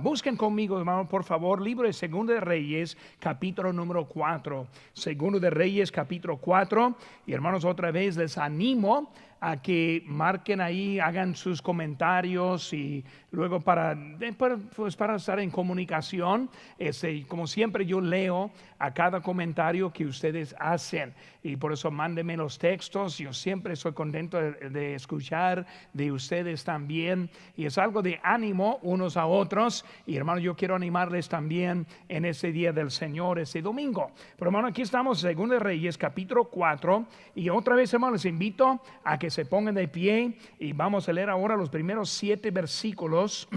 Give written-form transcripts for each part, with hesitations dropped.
Busquen conmigo, hermano, por favor, libro de Segundo de Reyes, capítulo número 4. Segundo de Reyes, capítulo 4. Y hermanos, otra vez les animo a que marquen ahí, hagan sus comentarios y luego para estar en comunicación. Como siempre yo leo a cada comentario que ustedes hacen y por eso mándenme los textos. Yo siempre estoy contento de escuchar de ustedes también y es algo de ánimo unos a otros. Y hermano, yo quiero animarles también en ese día del Señor, ese domingo. Pero hermano, aquí estamos, Segundo de Reyes, capítulo 4. Y otra vez, hermano, les invito a que se pongan de pie y vamos a leer ahora los primeros 7 versículos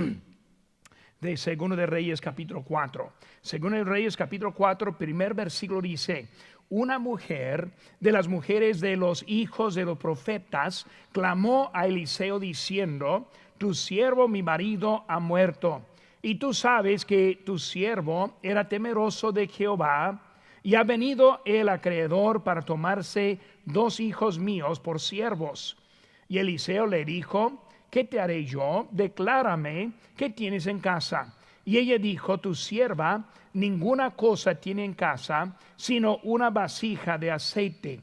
de Segundo de Reyes, capítulo 4. Segundo de Reyes, capítulo 4, primer versículo dice: una mujer de las mujeres de los hijos de los profetas clamó a Eliseo diciendo: tu siervo mi marido ha muerto, y tú sabes que tu siervo era temeroso de Jehová, y ha venido el acreedor para tomarse 2 hijos míos por siervos. Y Eliseo le dijo: ¿qué te haré yo? Declárame qué tienes en casa. Y ella dijo: tu sierva ninguna cosa tiene en casa, sino una vasija de aceite.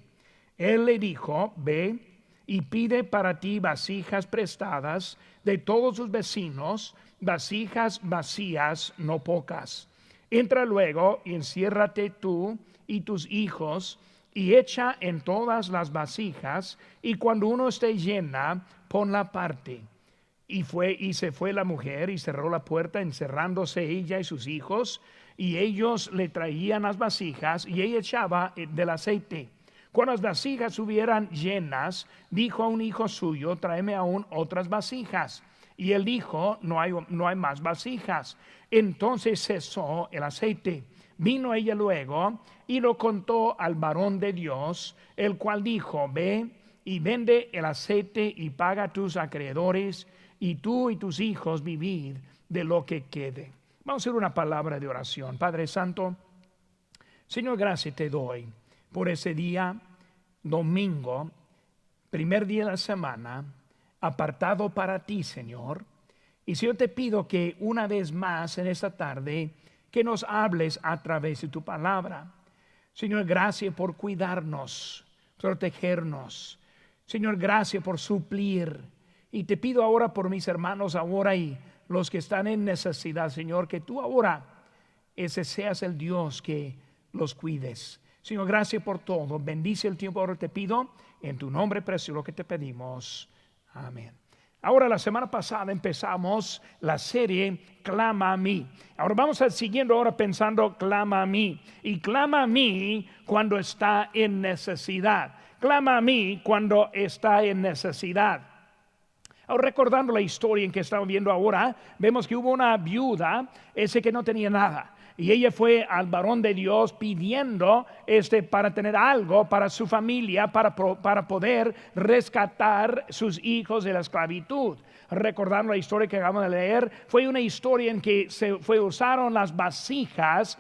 Él le dijo: ve y pide para ti vasijas prestadas de todos sus vecinos, vasijas vacías, no pocas. Entra luego y enciérrate tú y tus hijos, y echa en todas las vasijas, y cuando uno esté llena, ponla aparte. Y se fue la mujer y cerró la puerta, encerrándose ella y sus hijos, y ellos le traían las vasijas, y ella echaba del aceite. Cuando las vasijas hubieran llenas, dijo a un hijo suyo: tráeme aún otras vasijas. Y él dijo: no hay más vasijas. Entonces cesó el aceite. Vino ella luego y lo contó al varón de Dios, el cual dijo: ve y vende el aceite y paga a tus acreedores, y tú y tus hijos vivid de lo que quede. Vamos a hacer una palabra de oración. Padre Santo, Señor, gracias te doy por ese día, domingo, primer día de la semana, apartado para ti, Señor. Y si yo te pido que una vez más en esta tarde, que nos hables a través de tu palabra. Señor, gracias por cuidarnos, protegernos. Señor, gracias por suplir. Y te pido ahora por mis hermanos ahora y los que están en necesidad, Señor, que tú ahora ese seas el Dios que los cuides. Señor, gracias por todo. Bendice el tiempo. Ahora te pido en tu nombre precioso que te pedimos. Amén. Ahora, la semana pasada empezamos la serie Clama a mí. Ahora vamos a siguiendo ahora pensando clama a mí. Y clama a mí cuando está en necesidad. Clama a mí cuando está en necesidad. Ahora, recordando la historia en que estamos viendo ahora, vemos que hubo una viuda, ese que no tenía nada. Y ella fue al varón de Dios pidiendo para tener algo para su familia, para poder rescatar sus hijos de la esclavitud. Recordando la historia que acabamos de leer, fue una historia en que usaron las vasijas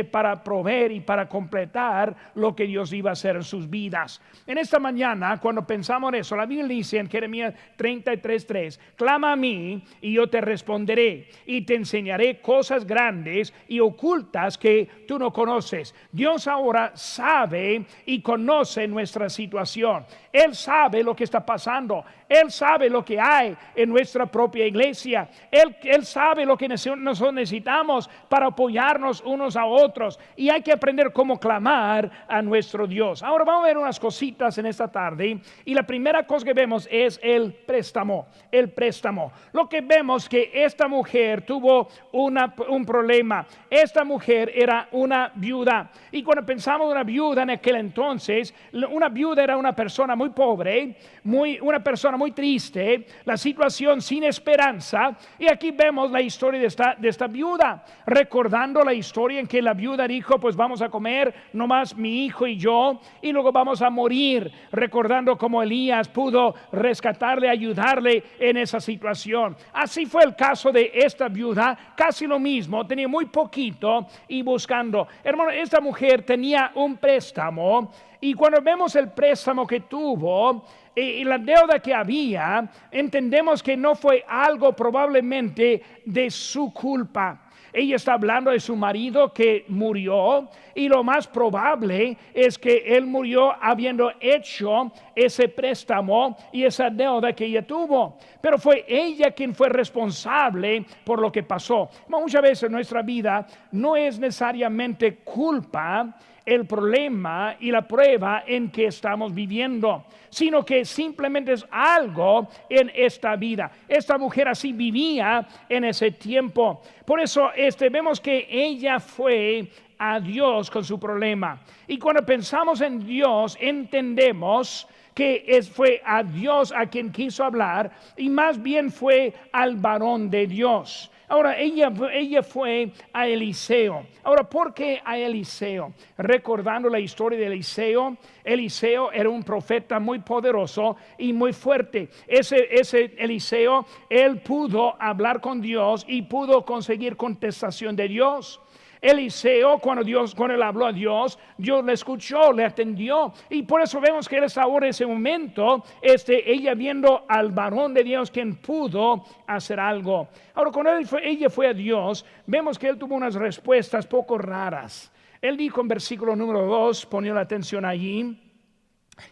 para proveer y para completar lo que Dios iba a hacer en sus vidas. En esta mañana, cuando pensamos en eso, la Biblia dice en Jeremías 33:3: clama a mí y yo te responderé y te enseñaré cosas grandes y ocultas que tú no conoces. Dios ahora sabe y conoce nuestra situación. Él sabe lo que está pasando. Él sabe lo que hay en nuestra propia iglesia. Él sabe lo que nosotros necesitamos para apoyarnos unos a otros. Y hay que aprender cómo clamar a nuestro Dios. Ahora vamos a ver unas cositas en esta tarde. Y la primera cosa que vemos es el préstamo. El préstamo. Lo que vemos que esta mujer tuvo un problema. Esta mujer era una viuda. Y cuando pensamos en una viuda en aquel entonces, una viuda era una persona muy pobre, una persona muy triste, la situación sin esperanza. Y aquí vemos la historia de esta viuda, recordando la historia en que la viuda dijo: pues vamos a comer nomás mi hijo y yo, y luego vamos a morir. Recordando cómo Elías pudo rescatarle, ayudarle en esa situación. Así fue el caso de esta viuda, casi lo mismo, tenía muy poquito y buscando. Hermano, esta mujer tenía un préstamo Y cuando vemos el préstamo que tuvo y la deuda que había, entendemos que no fue algo probablemente de su culpa. Ella está hablando de su marido que murió, y lo más probable es que él murió habiendo hecho ese préstamo y esa deuda que ella tuvo. Pero fue ella quien fue responsable por lo que pasó. Muchas veces en nuestra vida no es necesariamente culpa el problema y la prueba en que estamos viviendo, sino que simplemente es algo en esta vida. Esta mujer así vivía en ese tiempo. Por eso vemos que ella fue a Dios con su problema. Y cuando pensamos en Dios, entendemos que fue a Dios a quien quiso hablar, y más bien fue al varón de Dios. Ahora, ella fue a Eliseo. Ahora, ¿por qué a Eliseo? Recordando la historia de Eliseo, Eliseo era un profeta muy poderoso y muy fuerte. Ese Eliseo, él pudo hablar con Dios y pudo conseguir contestación de Dios. Eliseo, cuando él habló a Dios, Dios le escuchó, le atendió, y por eso vemos que él está ahora en ese momento, ella viendo al varón de Dios quien pudo hacer algo. Ahora, cuando ella fue a Dios, vemos que él tuvo unas respuestas poco raras. Él dijo en versículo número 2, poniendo la atención allí,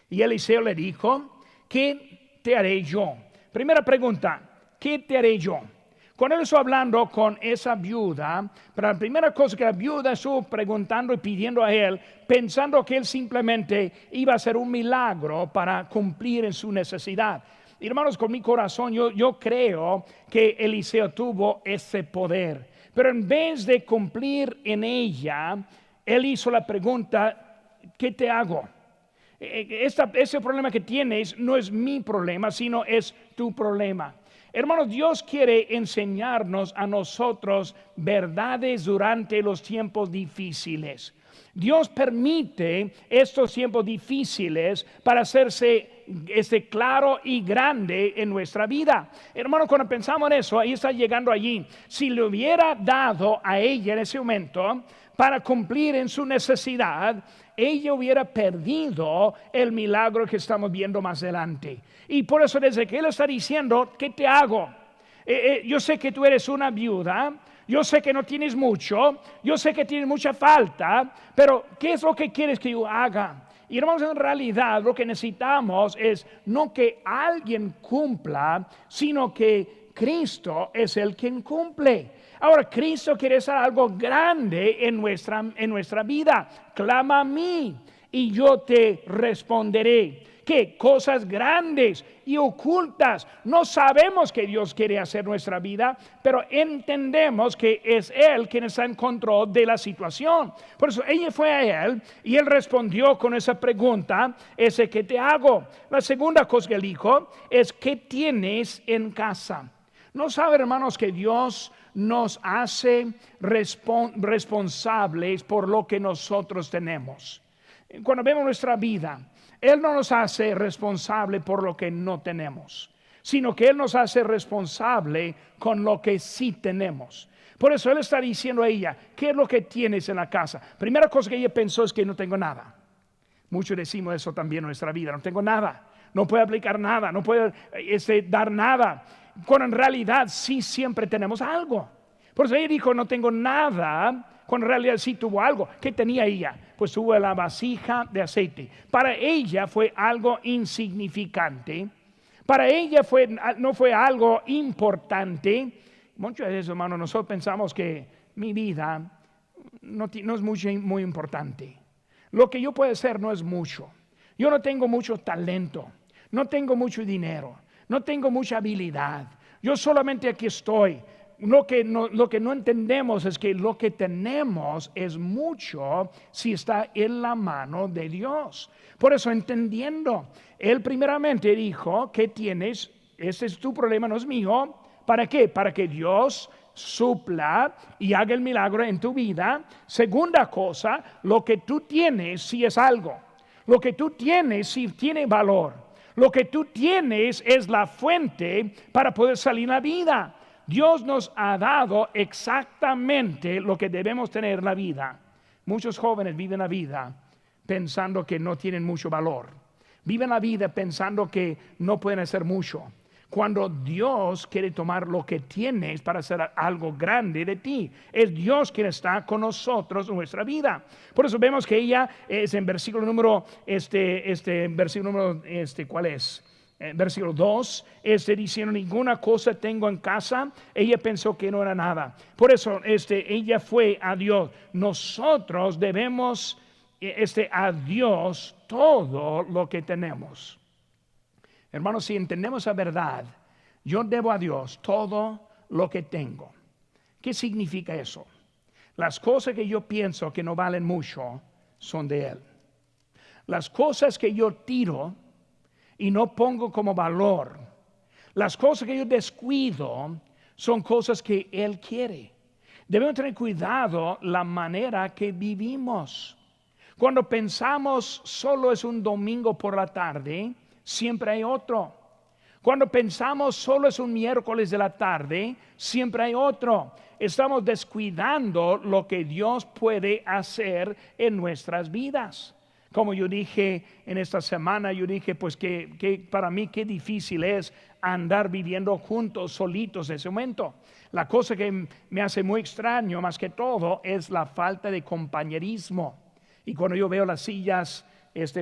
y Eliseo le dijo: ¿qué te haré yo? Primera pregunta: ¿qué te haré yo? Cuando él estuvo hablando con esa viuda, pero la primera cosa que la viuda estuvo preguntando y pidiendo a él, pensando que él simplemente iba a hacer un milagro para cumplir en su necesidad. Y hermanos, con mi corazón yo creo que Eliseo tuvo ese poder, pero en vez de cumplir en ella, él hizo la pregunta: ¿qué te hago? Ese problema que tienes no es mi problema, sino es tu problema. Hermanos, Dios quiere enseñarnos a nosotros verdades durante los tiempos difíciles. Dios permite estos tiempos difíciles para hacerse claro y grande en nuestra vida. Hermanos, cuando pensamos en eso, ahí está llegando allí. Si le hubiera dado a ella en ese momento para cumplir en su necesidad, ella hubiera perdido el milagro que estamos viendo más adelante. Y por eso, desde que él está diciendo: ¿qué te hago? Yo sé que tú eres una viuda, yo sé que no tienes mucho, yo sé que tienes mucha falta, pero ¿qué es lo que quieres que yo haga? Y hermanos, en realidad lo que necesitamos es no que alguien cumpla, sino que Cristo es el quien cumple. Ahora, Cristo quiere hacer algo grande en nuestra vida. Clama a mí y yo te responderé. ¿Qué? Cosas grandes y ocultas. No sabemos que Dios quiere hacer en nuestra vida, pero entendemos que es Él quien está en control de la situación. Por eso ella fue a Él y Él respondió con esa pregunta: ¿qué te hago? La segunda cosa que Él dijo es: ¿qué tienes en casa? ¿No saben, hermanos, que Dios nos hace responsables por lo que nosotros tenemos? Cuando vemos nuestra vida, Él no nos hace responsable por lo que no tenemos, sino que Él nos hace responsable con lo que sí tenemos. Por eso Él está diciendo a ella: ¿qué es lo que tienes en la casa? Primera cosa que ella pensó es que no tengo nada. Muchos decimos eso también en nuestra vida: no tengo nada, no puedo aplicar nada, no puedo dar nada, cuando en realidad sí siempre tenemos algo. Por eso ella dijo: no tengo nada, cuando en realidad sí tuvo algo. ¿Qué tenía ella? Pues tuvo la vasija de aceite. Para ella fue algo insignificante. Para ella no fue algo importante. Muchas veces, hermanos, nosotros pensamos que mi vida no es muy importante. Lo que yo puedo hacer no es mucho. Yo no tengo mucho talento, no tengo mucho dinero, no tengo mucha habilidad. Yo solamente aquí estoy. Lo que no entendemos es que lo que tenemos es mucho si está en la mano de Dios. Por eso, entendiendo, Él primeramente dijo: ¿qué tienes? Ese es tu problema, no es mío. ¿Para qué? Para que Dios supla y haga el milagro en tu vida. Segunda cosa, lo que tú tienes sí es algo. Lo que tú tienes sí tiene valor. Lo que tú tienes es la fuente para poder salir en la vida. Dios nos ha dado exactamente lo que debemos tener en la vida. Muchos jóvenes viven la vida pensando que no tienen mucho valor. Viven la vida pensando que no pueden hacer mucho, cuando Dios quiere tomar lo que tienes para hacer algo grande de ti. Es Dios quien está con nosotros en nuestra vida. Por eso vemos que ella es en versículo número, ¿cuál es? Versículo 2, diciendo: ninguna cosa tengo en casa. Ella pensó que no era nada. Por eso ella fue a Dios. Nosotros debemos a Dios todo lo que tenemos. Hermanos, si entendemos la verdad, yo debo a Dios todo lo que tengo. ¿Qué significa eso? Las cosas que yo pienso que no valen mucho son de Él. Las cosas que yo tiro y no pongo como valor, las cosas que yo descuido, son cosas que Él quiere. Debemos tener cuidado la manera que vivimos. Cuando pensamos solo es un domingo por la tarde, siempre hay otro. Cuando pensamos solo es un miércoles de la tarde, siempre hay otro. Estamos descuidando lo que Dios puede hacer en nuestras vidas. Como yo dije en esta semana, yo dije pues que para mí qué difícil es andar viviendo juntos, solitos en ese momento. La cosa que me hace muy extraño más que todo es la falta de compañerismo. Y cuando yo veo las sillas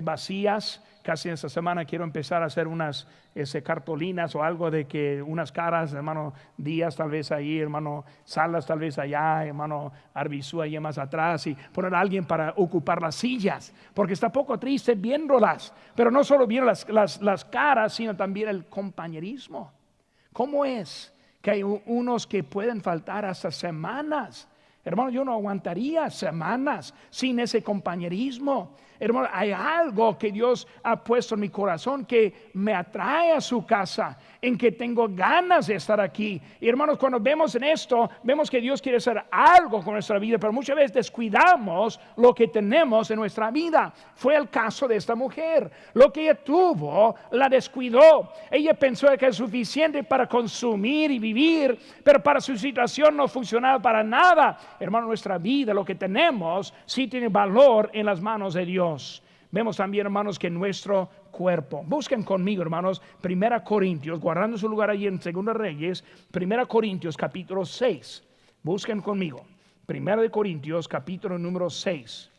vacías, casi esta semana quiero empezar a hacer unas cartolinas o algo de que unas caras, hermano Díaz tal vez ahí, hermano Salas tal vez allá, hermano Arbizú allá más atrás, y poner a alguien para ocupar las sillas, porque está poco triste viéndolas, pero no solo viendo las caras, sino también el compañerismo. ¿Cómo es que hay unos que pueden faltar hasta semanas? Hermano, yo no aguantaría semanas sin ese compañerismo. Hermano, hay algo que Dios ha puesto en mi corazón que me atrae a su casa, en que tengo ganas de estar aquí. Y hermanos, cuando vemos en esto, vemos que Dios quiere hacer algo con nuestra vida, pero muchas veces descuidamos lo que tenemos en nuestra vida. Fue el caso de esta mujer. Lo que ella tuvo, la descuidó. Ella pensó que es suficiente para consumir y vivir, pero para su situación no funcionaba para nada. Hermano, nuestra vida, lo que tenemos, sí tiene valor en las manos de Dios. Vemos también, hermanos, que nuestro cuerpo, busquen conmigo, hermanos, 1 Corintios, guardando su lugar allí en 2 Reyes, 1 Corintios capítulo 6, busquen conmigo, 1 Corintios capítulo número 6.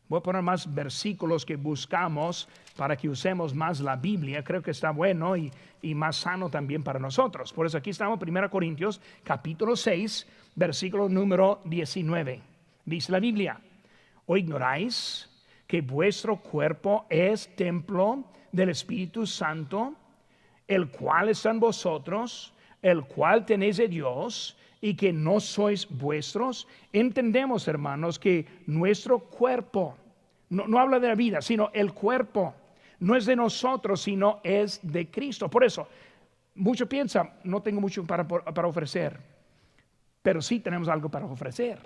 Voy a poner más versículos que buscamos para que usemos más la Biblia. Creo que está bueno y más sano también para nosotros. Por eso aquí estamos, 1 Corintios capítulo 6, versículo número 19. Dice la Biblia: ¿o ignoráis que vuestro cuerpo es templo del Espíritu Santo, el cual está en vosotros, el cual tenéis de Dios, y que no sois vuestros? Entendemos, hermanos, que nuestro cuerpo, no habla de la vida, sino el cuerpo, no es de nosotros, sino es de Cristo. Por eso, muchos piensan, no tengo mucho para ofrecer, pero sí tenemos algo para ofrecer.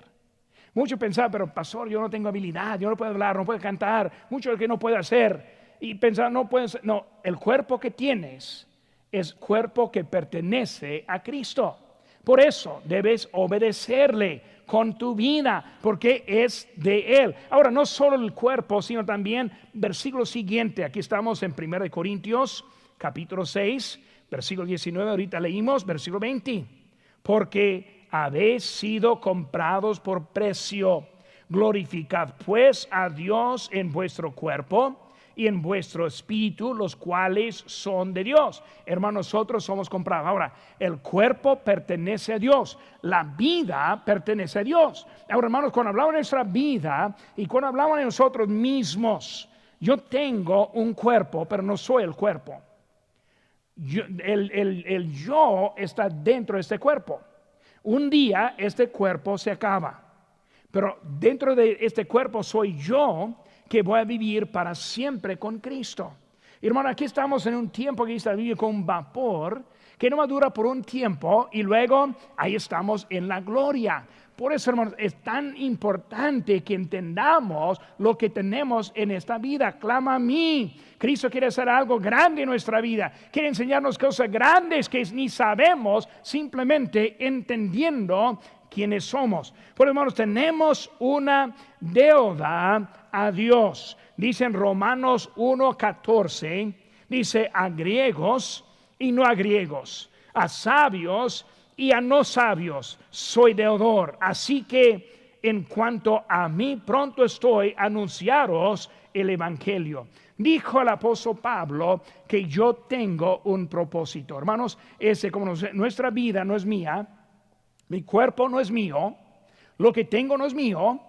Muchos pensaban, pero pastor, yo no tengo habilidad, yo no puedo hablar, no puedo cantar, mucho de lo que no puedo hacer. Y pensaban, no, el cuerpo que tienes es cuerpo que pertenece a Cristo. Por eso debes obedecerle con tu vida, porque es de Él. Ahora, no solo el cuerpo, sino también versículo siguiente. Aquí estamos en 1 Corintios, capítulo 6, versículo 19. Ahorita leímos, versículo 20. Porque habéis sido comprados por precio. Glorificad pues a Dios en vuestro cuerpo y en vuestro espíritu, los cuales son de Dios. Hermanos, nosotros somos comprados. Ahora, el cuerpo pertenece a Dios, la vida pertenece a Dios. Ahora, hermanos, cuando hablamos de nuestra vida y cuando hablamos de nosotros mismos, yo tengo un cuerpo, pero no soy el cuerpo. El yo está dentro de este cuerpo. Un día este cuerpo se acaba, pero dentro de este cuerpo soy yo que voy a vivir para siempre con Cristo. Hermano, aquí estamos en un tiempo que está viviendo con vapor, que no dura por un tiempo y luego ahí estamos en la gloria. Por eso, hermanos, es tan importante que entendamos lo que tenemos en esta vida. Clama a mí. Cristo quiere hacer algo grande en nuestra vida. Quiere enseñarnos cosas grandes que ni sabemos, simplemente entendiendo quiénes somos. Por hermanos, tenemos una deuda a Dios. Dice en Romanos 1:14, dice a griegos y no a griegos, a sabios y a no sabios, soy deudor. Así que en cuanto a mí, pronto estoy a anunciaros el evangelio. Dijo el apóstol Pablo que yo tengo un propósito. Hermanos, como nuestra vida no es mía, mi cuerpo no es mío, lo que tengo no es mío,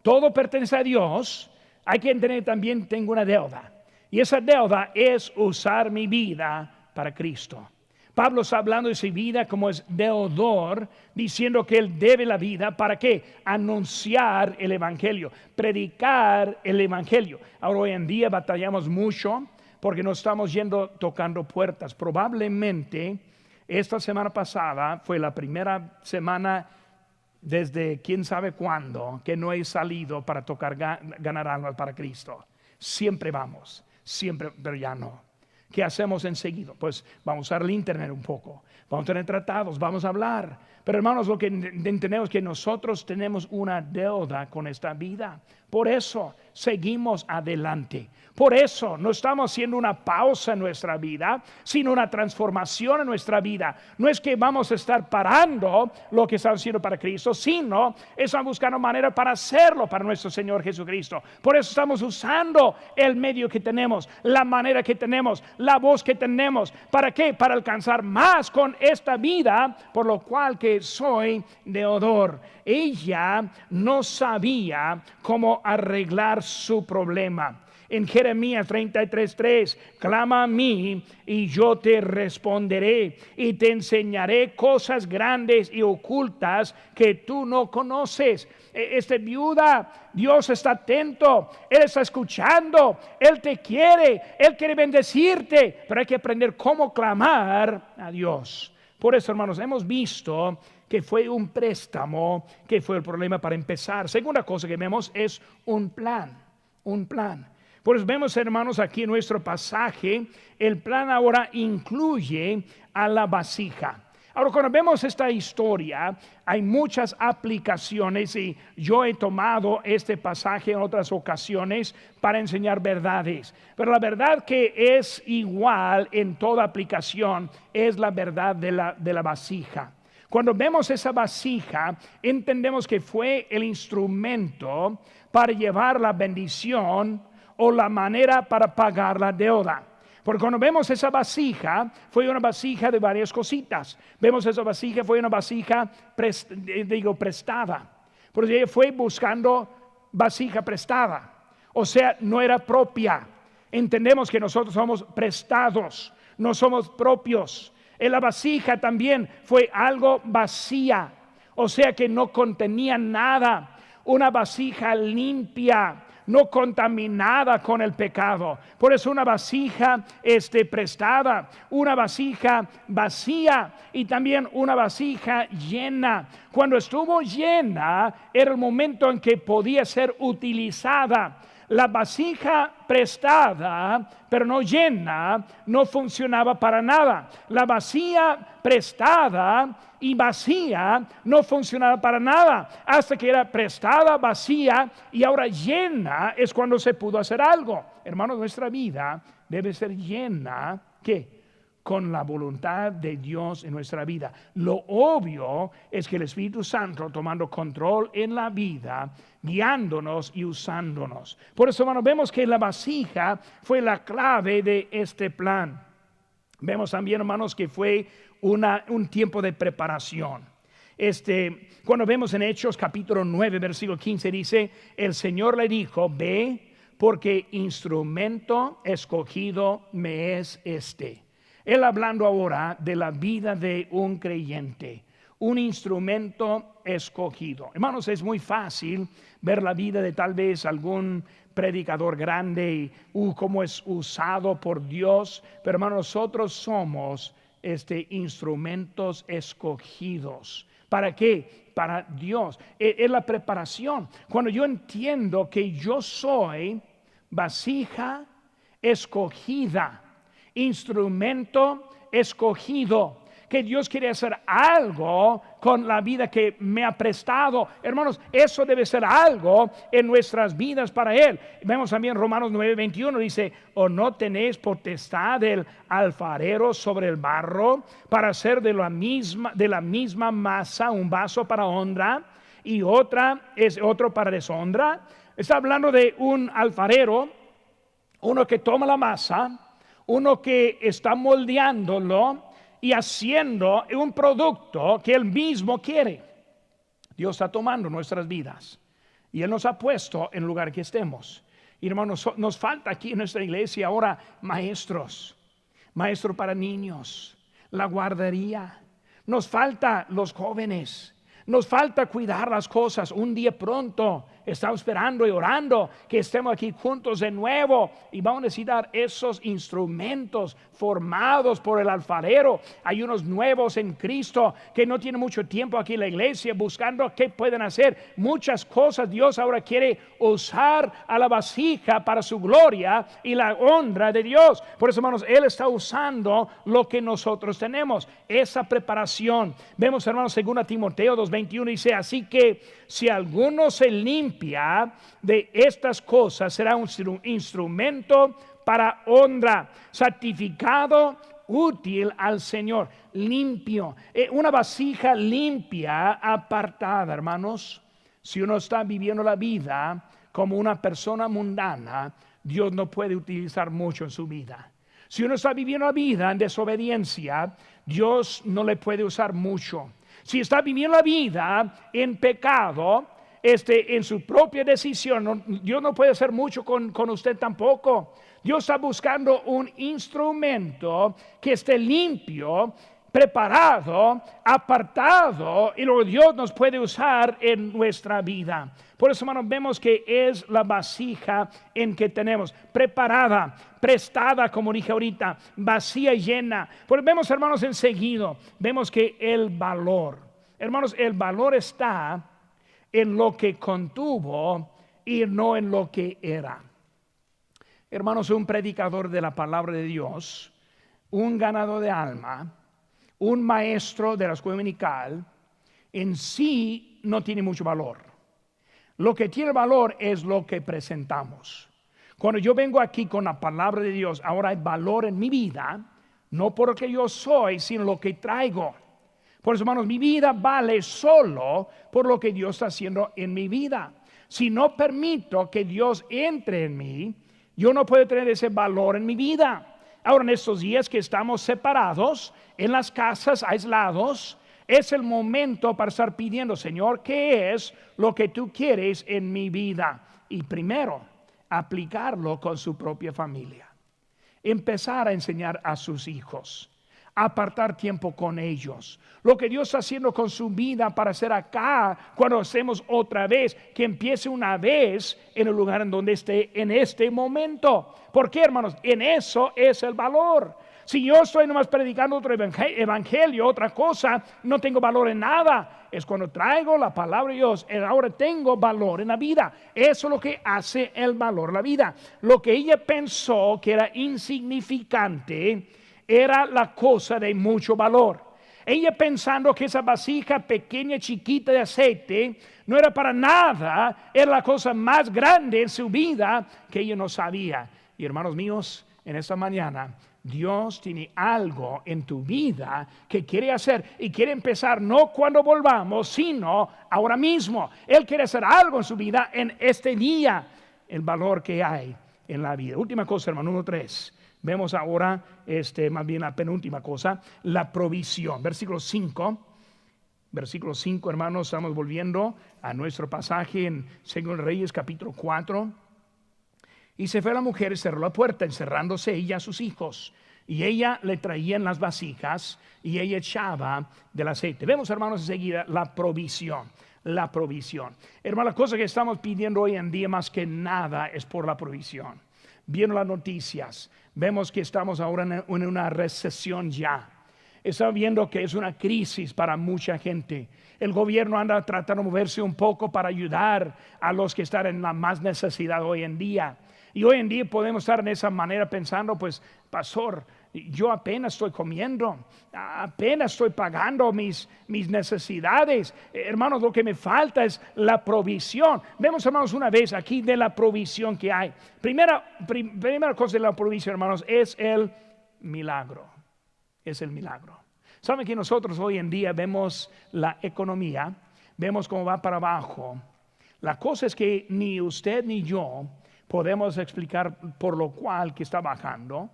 todo pertenece a Dios. Hay que entender también tengo una deuda. Y esa deuda es usar mi vida para Cristo. Pablo está hablando de su vida como es deudor, diciendo que él debe la vida. ¿Para qué? Anunciar el evangelio, predicar el evangelio. Ahora hoy en día batallamos mucho porque nos estamos yendo tocando puertas. Probablemente esta semana pasada fue la primera semana desde quién sabe cuándo que no he salido para ganar almas para Cristo. Siempre vamos, siempre, pero ya no. ¿Qué hacemos enseguida? Pues vamos a usar el internet un poco, vamos a tener tratados, vamos a hablar. Pero hermanos, lo que entendemos es que nosotros tenemos una deuda con esta vida. Por eso seguimos adelante. Por eso no estamos haciendo una pausa en nuestra vida, sino una transformación en nuestra vida. No es que vamos a estar parando lo que estamos haciendo para Cristo, sino estamos buscando manera para hacerlo para nuestro Señor Jesucristo. Por eso estamos usando el medio que tenemos, la manera que tenemos, la voz que tenemos. ¿Para qué? Para alcanzar más con esta vida, por lo cual que soy deudor. Ella no sabía cómo arreglar su problema. En Jeremías 33:3, clama a mí y yo te responderé y te enseñaré cosas grandes y ocultas que tú no conoces. Viuda, Dios está atento, Él está escuchando, Él te quiere, Él quiere bendecirte, pero hay que aprender cómo clamar a Dios. Por eso, hermanos, hemos visto que fue un préstamo que fue el problema para empezar. Segunda cosa que vemos es un plan. Pues vemos, hermanos, aquí en nuestro pasaje, el plan ahora incluye a la vasija. Ahora, cuando vemos esta historia, hay muchas aplicaciones y yo he tomado este pasaje en otras ocasiones para enseñar verdades. Pero la verdad que es igual en toda aplicación es la verdad de la vasija. Cuando vemos esa vasija, entendemos que fue el instrumento para llevar la bendición o la manera para pagar la deuda. Porque cuando vemos esa vasija, fue una vasija de varias cositas. Vemos esa vasija, fue una vasija prestada. Por eso ella fue buscando vasija prestada. O sea, no era propia. Entendemos que nosotros somos prestados, no somos propios. En la vasija también fue algo vacía. O sea que no contenía nada. Una vasija limpia, no contaminada con el pecado. Por eso una vasija prestada, una vasija vacía y también una vasija llena. Cuando estuvo llena era el momento en que podía ser utilizada. La vasija prestada, pero no llena, no funcionaba para nada. La vasija prestada y vacía no funcionaba para nada. Hasta que era prestada, vacía y ahora llena es cuando se pudo hacer algo. Hermanos, nuestra vida debe ser llena, ¿qué? Con la voluntad de Dios en nuestra vida. Lo obvio es que el Espíritu Santo tomando control en la vida, guiándonos y usándonos. Por eso, hermanos, vemos que la vasija fue la clave de este plan. Vemos también, hermanos, que fue un tiempo de preparación. Cuando vemos en Hechos capítulo 9, versículo 15, dice, el Señor le dijo, ve, porque instrumento escogido me es este. Él hablando ahora de la vida de un creyente, un instrumento escogido. Hermanos, es muy fácil ver la vida de tal vez algún predicador grande y cómo es usado por Dios, pero hermanos, nosotros somos instrumentos escogidos. ¿Para qué? Para Dios. Es la preparación. Cuando yo entiendo que yo soy vasija escogida, instrumento escogido, que Dios quiere hacer algo con la vida que me ha prestado. Hermanos, eso debe ser algo en nuestras vidas para Él. Vemos también Romanos 9:21, dice: ¿o no tenéis potestad del alfarero sobre el barro para hacer de la misma masa un vaso para honra y otro para deshonra? Está hablando de un alfarero, uno que toma la masa, uno que está moldeándolo y haciendo un producto que Él mismo quiere. Dios está tomando nuestras vidas y Él nos ha puesto en el lugar que estemos. Y hermanos, nos falta aquí en nuestra iglesia ahora maestros para niños, la guardería. Nos falta los jóvenes. Nos falta cuidar las cosas. Un día pronto estamos esperando y orando que estemos aquí juntos de nuevo, y vamos a necesitar esos instrumentos formados por el alfarero. Hay unos nuevos en Cristo que no tienen mucho tiempo aquí en la iglesia buscando qué pueden hacer. Muchas cosas Dios ahora quiere usar a la vasija para su gloria y la honra de Dios. Por eso, hermanos, Él está usando lo que nosotros tenemos, esa preparación. Vemos, hermanos, 2 Timoteo 2:21 dice: así que si alguno se limpia de estas cosas, será un instrumento para honra, santificado, útil al Señor, limpio. Una vasija limpia, apartada, hermanos. Si uno está viviendo la vida como una persona mundana, Dios no puede utilizar mucho en su vida. Si uno está viviendo la vida en desobediencia, Dios no le puede usar mucho. Si está viviendo la vida en pecado, en su propia decisión, Dios no puede hacer mucho con usted tampoco. Dios está buscando un instrumento que esté limpio, preparado, apartado, y luego Dios nos puede usar en nuestra vida. Por eso, hermanos, vemos que es la vasija en que tenemos, preparada, prestada, como dije ahorita, vacía y llena. Pues vemos, hermanos, enseguida, vemos que el valor, hermanos, el valor está en lo que contuvo y no en lo que era. Hermanos, un predicador de la palabra de Dios, un ganador de alma, un maestro de la escuela dominical, en sí no tiene mucho valor. Lo que tiene valor es lo que presentamos. Cuando yo vengo aquí con la palabra de Dios, ahora hay valor en mi vida, no por lo que yo soy, sino lo que traigo. Por eso, hermanos, mi vida vale solo por lo que Dios está haciendo en mi vida. Si no permito que Dios entre en mí, yo no puedo tener ese valor en mi vida. Ahora, en estos días que estamos separados, en las casas, aislados, es el momento para estar pidiendo: Señor, ¿qué es lo que tú quieres en mi vida? Y primero, aplicarlo con su propia familia. Empezar a enseñar a sus hijos, apartar tiempo con ellos. Lo que Dios está haciendo con su vida para hacer acá, cuando hacemos otra vez, que empiece una vez en el lugar en donde esté en este momento. ¿Por qué, hermanos? En eso es el valor. Si yo estoy nomás predicando otro evangelio, otra cosa, no tengo valor en nada. Es cuando traigo la palabra de Dios, ahora tengo valor en la vida. Eso es lo que hace el valor en la vida. Lo que ella pensó que era insignificante era la cosa de mucho valor. Ella, pensando que esa vasija pequeña, chiquita de aceite no era para nada, era la cosa más grande en su vida, que ella no sabía. Y, hermanos míos, en esta mañana Dios tiene algo en tu vida que quiere hacer, y quiere empezar no cuando volvamos, sino ahora mismo. Él quiere hacer algo en su vida en este día. El valor que hay en la vida. Última cosa, hermano, 1:3. Vemos ahora, más bien la penúltima cosa, la provisión. Versículo 5, hermanos, estamos volviendo a nuestro pasaje en 2 Reyes capítulo 4. Y se fue la mujer y cerró la puerta, encerrándose ella a sus hijos. Y ella le traía en las vasijas y ella echaba del aceite. Vemos, hermanos, enseguida la provisión. La provisión. Hermano, la cosa que estamos pidiendo hoy en día más que nada es por la provisión. Viendo las noticias, vemos que estamos ahora en una recesión ya. Estamos viendo que es una crisis para mucha gente. El gobierno anda tratando de moverse un poco para ayudar a los que están en la más necesidad hoy en día. Y hoy en día podemos estar en esa manera pensando, pues, pastor, yo apenas estoy comiendo, apenas estoy pagando mis necesidades. Hermanos, lo que me falta es la provisión. Vemos, hermanos, una vez aquí de la provisión que hay. Primera cosa de la provisión, hermanos, es el milagro. Es el milagro. Saben que nosotros hoy en día vemos la economía, vemos cómo va para abajo. La cosa es que ni usted ni yo podemos explicar por lo cual que está bajando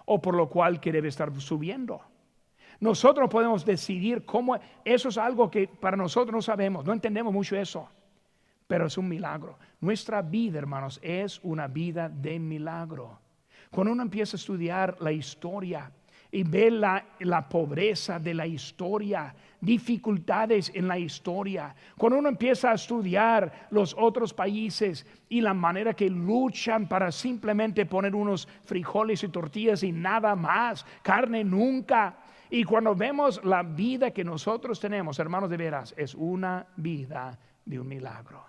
o por lo cual que debe estar subiendo. Nosotros podemos decidir cómo. Eso es algo que para nosotros no sabemos, no entendemos mucho eso, pero es un milagro. Nuestra vida, hermanos, es una vida de milagro. Cuando uno empieza a estudiar la historia y ve la pobreza de la historia, dificultades en la historia, cuando uno empieza a estudiar los otros países y la manera que luchan para simplemente poner unos frijoles y tortillas y nada más, carne nunca. Y cuando vemos la vida que nosotros tenemos, hermanos, de veras, es una vida de un milagro.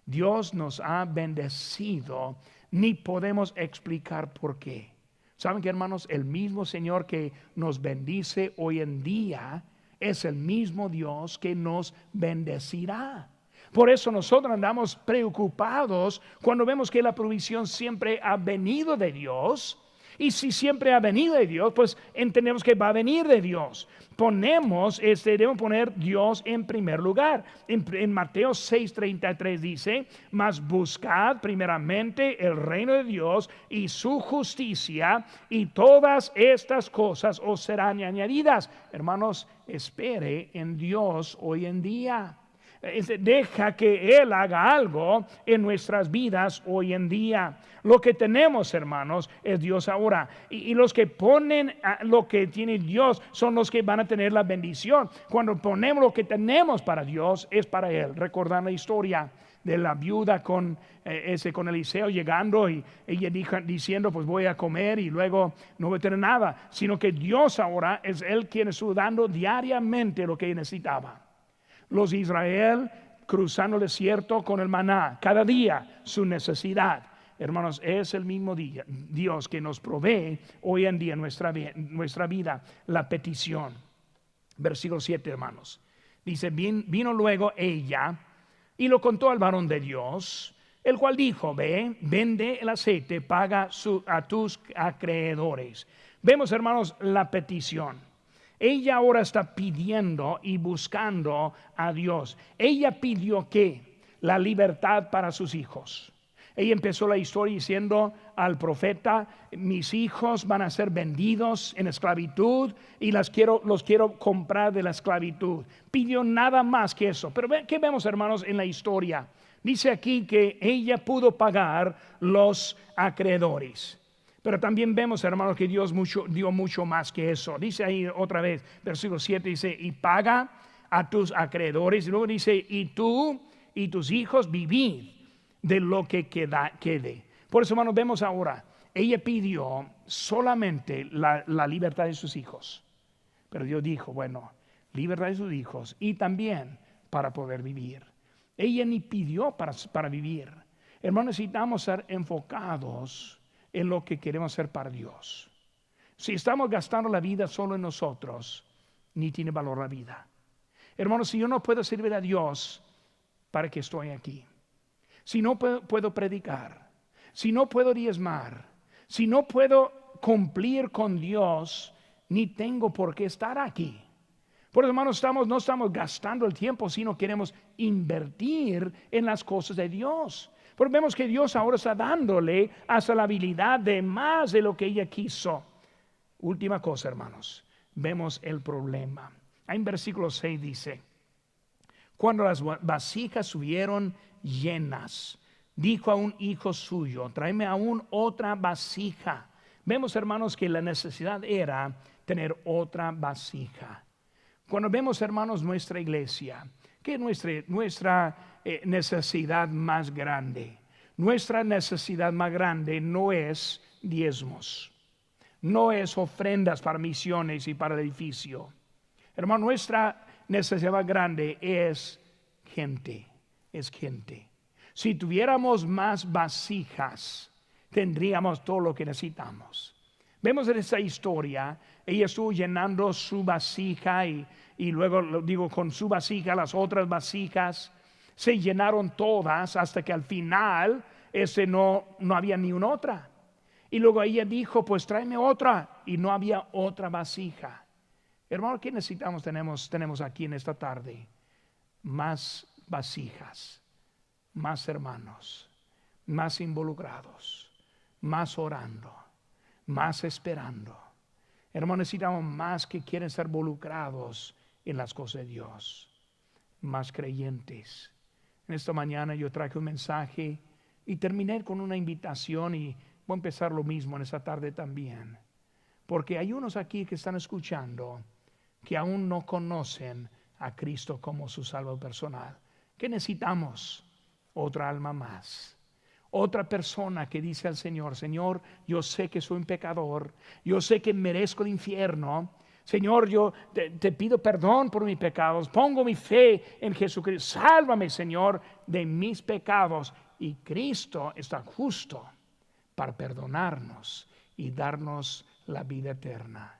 Dios nos ha bendecido, ni podemos explicar por qué. ¿Saben qué, hermanos? El mismo Señor que nos bendice hoy en día es el mismo Dios que nos bendecirá. Por eso nosotros andamos preocupados cuando vemos que la provisión siempre ha venido de Dios. Y si siempre ha venido de Dios, pues entendemos que va a venir de Dios. Debemos poner Dios en primer lugar. En Mateo 6:33 dice: mas buscad primeramente el reino de Dios y su justicia, y todas estas cosas os serán añadidas. Hermanos, espere en Dios hoy en día. Deja que Él haga algo en nuestras vidas hoy en día. Lo que tenemos, hermanos, es Dios ahora. Y los que ponen lo que tiene Dios son los que van a tener la bendición. Cuando ponemos lo que tenemos para Dios, es para Él. Recordar la historia de la viuda con Eliseo llegando y ella diciendo: pues voy a comer y luego no voy a tener nada. Sino que Dios ahora es Él quien está dando diariamente lo que necesitaba. Los Israel cruzando el desierto con el maná, cada día su necesidad. Hermanos, es el mismo Dios que nos provee hoy en día nuestra vida, la petición. Versículo 7, hermanos. Dice: vino luego ella y lo contó al varón de Dios, el cual dijo: ve, vende el aceite, paga a tus acreedores. Vemos, hermanos, la petición. Ella ahora está pidiendo y buscando a Dios. Ella pidió ¿qué? La libertad para sus hijos. Ella empezó la historia diciendo al profeta: mis hijos van a ser vendidos en esclavitud y los quiero comprar de la esclavitud. Pidió nada más que eso. Pero ¿qué vemos, hermanos, en la historia? Dice aquí que ella pudo pagar los acreedores. Pero también vemos, hermanos, que Dios dio mucho más que eso. Dice ahí otra vez, versículo 7, dice: y paga a tus acreedores. Y luego dice: y tú y tus hijos vivid de lo que quede. Por eso, hermanos, vemos ahora, ella pidió solamente la libertad de sus hijos. Pero Dios dijo: bueno, libertad de sus hijos y también para poder vivir. Ella ni pidió para vivir. Hermanos, necesitamos ser enfocados en lo que queremos hacer para Dios. Si estamos gastando la vida solo en nosotros, ni tiene valor la vida. Hermanos, si yo no puedo servir a Dios, ¿para qué estoy aquí? Si no puedo predicar, si no puedo diezmar, si no puedo cumplir con Dios, ni tengo por qué estar aquí. Por eso, hermanos, no estamos gastando el tiempo, sino queremos invertir en las cosas de Dios. Porque vemos que Dios ahora está dándole hasta la habilidad de más de lo que ella quiso. Última cosa, hermanos, vemos el problema. En versículo 6 dice: cuando las vasijas estuvieron llenas, dijo a un hijo suyo: tráeme aún otra vasija. Vemos, hermanos, que la necesidad era tener otra vasija. Cuando vemos, hermanos, nuestra iglesia, ¿qué es nuestra necesidad más grande? Nuestra necesidad más grande no es diezmos, no es ofrendas para misiones y para el edificio. Hermano, nuestra necesidad más grande es gente. Si tuviéramos más vasijas, tendríamos todo lo que necesitamos. Vemos en esta historia, ella estuvo llenando su vasija y luego, lo digo, con su vasija, las otras vasijas se llenaron todas hasta que al final no había ni una otra. Y luego ella dijo, pues tráeme otra, y no había otra vasija. Hermano, ¿qué necesitamos? Tenemos aquí en esta tarde más vasijas, más hermanos, más involucrados, más orando, más esperando. Hermanos, necesitamos más que quieren ser involucrados en las cosas de Dios, más creyentes. En esta mañana yo traje un mensaje y terminé con una invitación, y voy a empezar lo mismo en esta tarde también, porque hay unos aquí que están escuchando que aún no conocen a Cristo como su salvador personal. ¿Qué necesitamos? Otra alma más, otra persona que dice al Señor: Señor, yo sé que soy un pecador, yo sé que merezco el infierno. Señor, yo te pido perdón por mis pecados, pongo mi fe en Jesucristo, sálvame, Señor, de mis pecados. Y Cristo está justo para perdonarnos y darnos la vida eterna.